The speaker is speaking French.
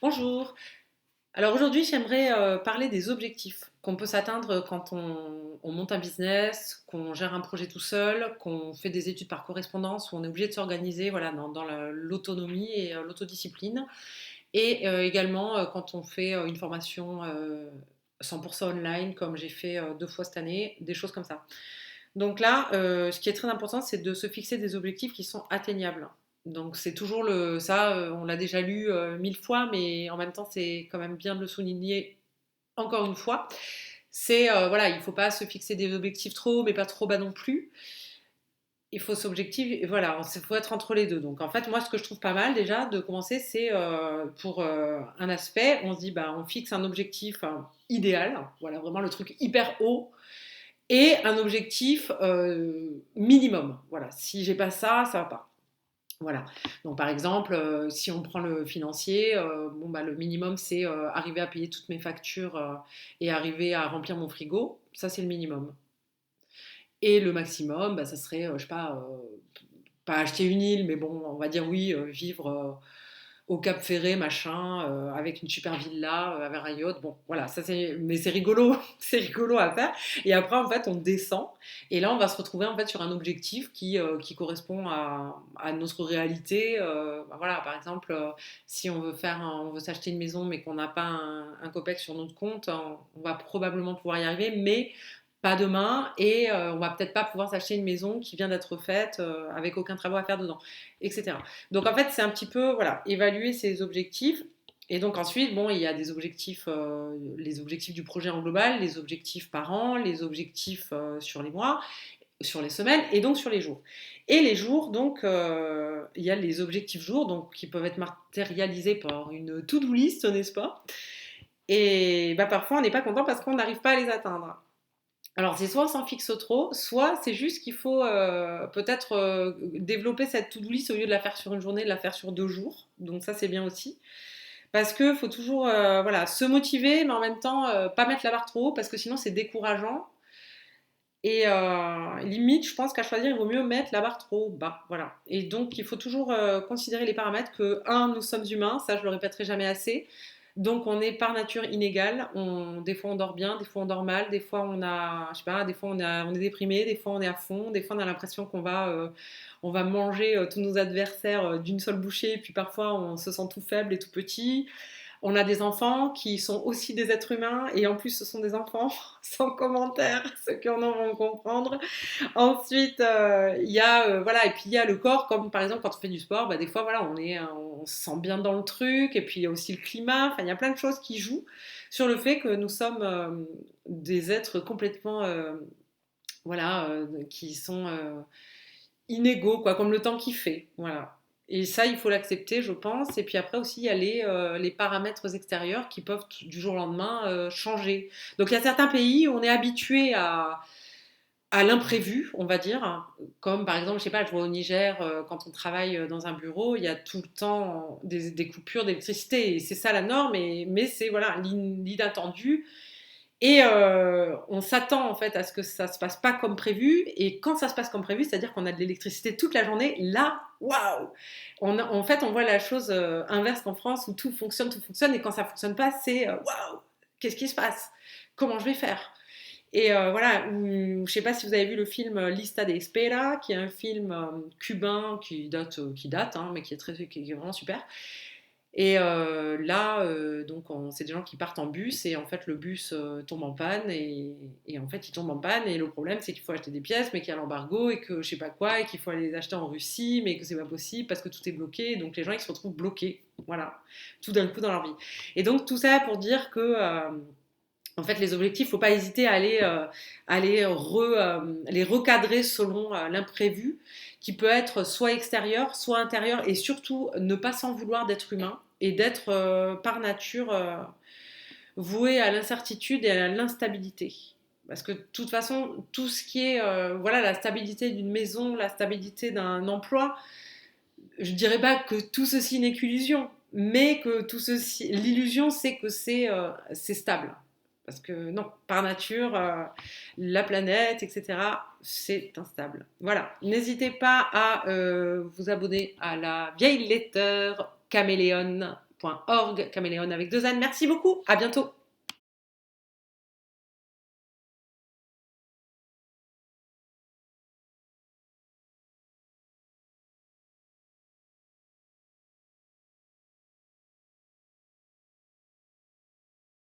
Bonjour. Alors aujourd'hui, j'aimerais parler des objectifs qu'on peut s'atteindre quand on monte un business, qu'on gère un projet tout seul, qu'on fait des études par correspondance, où on est obligé de s'organiser voilà, dans l'autonomie et l'autodiscipline. Et également quand on fait une formation 100% online, comme j'ai fait 2 fois cette année, des choses comme ça. Donc là, ce qui est très important, c'est de se fixer des objectifs qui sont atteignables. Donc c'est toujours ça, on l'a déjà lu 1000 fois, mais en même temps, c'est quand même bien de le souligner encore une fois. C'est voilà, il ne faut pas se fixer des objectifs trop hauts, mais pas trop bas non plus. Il faut s'objectif, voilà, il faut être entre les deux. Donc en fait, moi, ce que je trouve pas mal déjà de commencer, c'est pour un aspect, on se dit, bah, on fixe un objectif idéal, voilà, vraiment le truc hyper haut et un objectif minimum. Voilà, si j'ai pas ça, ça va pas. Voilà. Donc par exemple, si on prend le financier, bon bah le minimum c'est arriver à payer toutes mes factures et arriver à remplir mon frigo. Ça c'est le minimum. Et le maximum, bah, ça serait, je sais pas acheter une île, mais bon, on va dire oui, vivre au Cap Ferré, machin, avec une super villa, avec un yacht. Bon, voilà, mais c'est rigolo, c'est rigolo à faire. Et après, en fait, on descend. Et là, on va se retrouver en fait sur un objectif qui correspond à notre réalité. Bah, voilà, par exemple, si on veut s'acheter une maison, mais qu'on n'a pas un copec sur notre compte, on va probablement pouvoir y arriver, mais pas demain, et on va peut-être pas pouvoir s'acheter une maison qui vient d'être faite avec aucun travaux à faire dedans, etc. Donc en fait, c'est un petit peu voilà, évaluer ses objectifs. Et donc ensuite, bon, il y a des objectifs, les objectifs du projet en global, les objectifs par an, les objectifs sur les mois, sur les semaines et donc sur les jours. Et les jours, donc, il y a les objectifs jours, donc qui peuvent être matérialisés par une to-do list, n'est-ce pas? Et bah, parfois, on n'est pas content parce qu'on n'arrive pas à les atteindre. Alors, c'est soit on s'en fixe trop, soit c'est juste qu'il faut peut-être développer cette to-do list au lieu de la faire sur une journée, de la faire sur 2 jours. Donc ça, c'est bien aussi. Parce qu'il faut toujours voilà, se motiver, mais en même temps, pas mettre la barre trop haut, parce que sinon, c'est décourageant. Et limite, je pense qu'à choisir, il vaut mieux mettre la barre trop bas. Voilà. Et donc, il faut toujours considérer les paramètres que, un, nous sommes humains, ça je le répéterai jamais assez. Donc, on est par nature inégal. Des fois, on dort bien, des fois, on dort mal, des fois, je sais pas, des fois, on est déprimé, des fois, on est à fond, des fois, on a l'impression on va manger tous nos adversaires d'une seule bouchée, et puis parfois, on se sent tout faible et tout petit. On a des enfants qui sont aussi des êtres humains et en plus ce sont des enfants sans commentaire, ceux qui en ont vont comprendre. Ensuite, il y a voilà et puis il y a le corps comme par exemple quand on fait du sport, bah, des fois voilà on se sent bien dans le truc et puis il y a aussi le climat. Enfin il y a plein de choses qui jouent sur le fait que nous sommes des êtres complètement voilà qui sont inégaux quoi, comme le temps qui fait. Voilà. Et ça, il faut l'accepter, je pense. Et puis après aussi, il y a les paramètres extérieurs qui peuvent du jour au lendemain changer. Donc il y a certains pays où on est habitué à l'imprévu, on va dire. Comme par exemple, je sais pas, je vois au Niger, quand on travaille dans un bureau, il y a tout le temps des coupures d'électricité. Et c'est ça la norme, mais c'est voilà, l'inattendu. Et on s'attend en fait à ce que ça se passe pas comme prévu. Et quand ça se passe comme prévu, c'est-à-dire qu'on a de l'électricité toute la journée, là, waouh En fait, on voit la chose inverse qu'en France où tout fonctionne, tout fonctionne. Et quand ça fonctionne pas, c'est waouh Qu'est-ce qui se passe? Comment je vais faire? Et voilà, je sais pas si vous avez vu le film Lista de Espera, qui est un film cubain qui date hein, mais qui est vraiment super. Et là, donc, c'est des gens qui partent en bus et en fait le bus tombe en panne et en fait il tombe en panne et le problème c'est qu'il faut acheter des pièces mais qu'il y a l'embargo et que je sais pas quoi et qu'il faut aller les acheter en Russie mais que c'est pas possible parce que tout est bloqué donc les gens ils se retrouvent bloqués, voilà, tout d'un coup dans leur vie. Et donc tout ça pour dire que en fait, les objectifs, il ne faut pas hésiter les recadrer selon l'imprévu, qui peut être soit extérieur, soit intérieur, et surtout ne pas s'en vouloir d'être humain et d'être par nature voué à l'incertitude et à l'instabilité. Parce que de toute façon, tout ce qui est voilà, la stabilité d'une maison, la stabilité d'un emploi, je ne dirais pas que tout ceci n'est qu'illusion, mais que tout ceci, l'illusion, c'est que c'est stable. Parce que non, par nature, la planète, etc., c'est instable. Voilà. N'hésitez pas à vous abonner à la vieille lettre caméléon caméléon.org, caméléon avec 2 N. Merci beaucoup, à bientôt.